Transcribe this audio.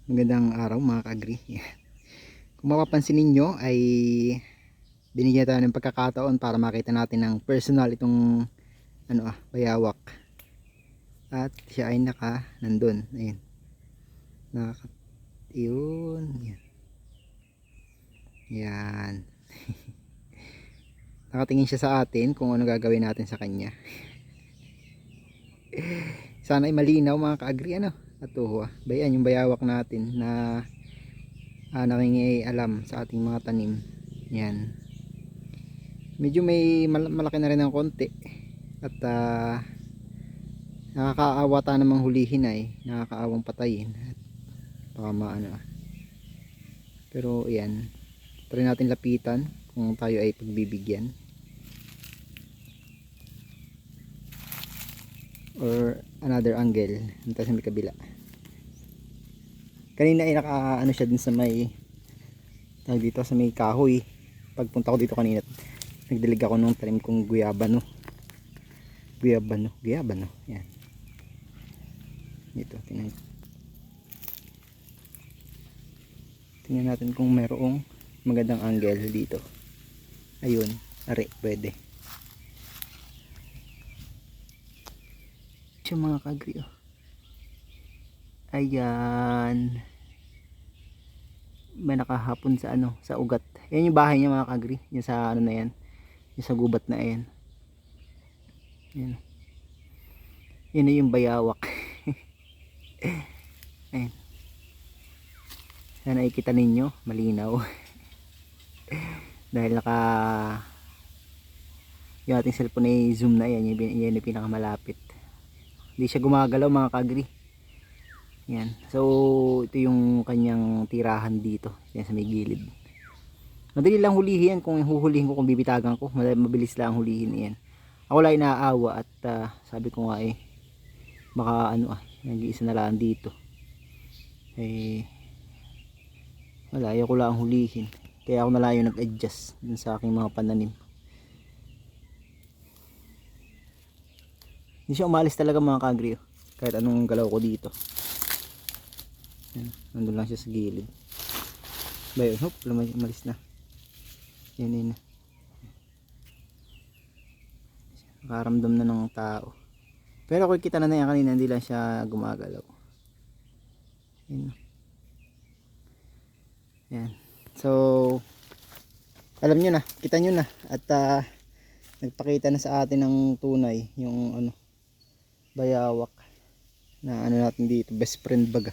Magandang araw mga ka-agri. Kung mapapansin ninyo ay binigyan tayo ng pagkakataon para makita natin ng personal itong bayawak. At siya ay nandun. Ayun. Yun. Yan. Yan. Nakatingin siya sa atin kung ano gagawin natin sa kanya. Sana ay malinaw mga ka-agri At bayan yung bayawak natin na nakingialam sa ating mga tanim. Yan. Medyo may malaki na rin ng konti. At nakakaawa ta namang hulihin nakakaawang patayin. At baka Pero yan. Try natin lapitan kung tayo ay pagbibigyan. Or another angle. Nito sa may kabila. Kanina ay siya din sa may dito sa may kahoy. Pagpunta ko dito kanina, nagdilig ako nung tanim kong guyabano. Yan. Dito, tingnan natin kung merong magandang angle dito. Ayun, pwede. Siya mga ka-agri Ayan. May nakahapon sa sa ugat. Yan yung bahay niya mga ka-agri. Yung sa na yan. Yung sa gubat na yan. Yan. Yan na yung bayawak. Ayan. Sana ikita ninyo. Malinaw. Dahil yung ating cellphone ay zoom na yan. Yan yung pinakamalapit. Hindi siya gumagalaw mga ka-agri. Yan. So ito yung kanyang tirahan dito. Yan sa may gilid. Madali lang hulihin kung huhulihin ko, kung bibitagan ko. Mabilis lang hulihin yan. Ako lang inaawa at sabi ko nga baka nag-iisa na lang dito. Wala, ayaw ko lang hulihin. Kaya ako na lang yung nag-adjust dun sa aking mga pananim. Hindi siya umalis talaga mga ka-agri. Kahit anong galaw ko dito. Yan, nandun lang siya sa gilid. Bayo, umalis na. Yan. Nakaramdam na ng tao. Pero kung kita na yan kanina, hindi lang siya gumagalaw. Yan. So, alam nyo na, kita nyo na. At nagpakita na sa atin ng tunay yung bayawak na natin dito, best friend baga.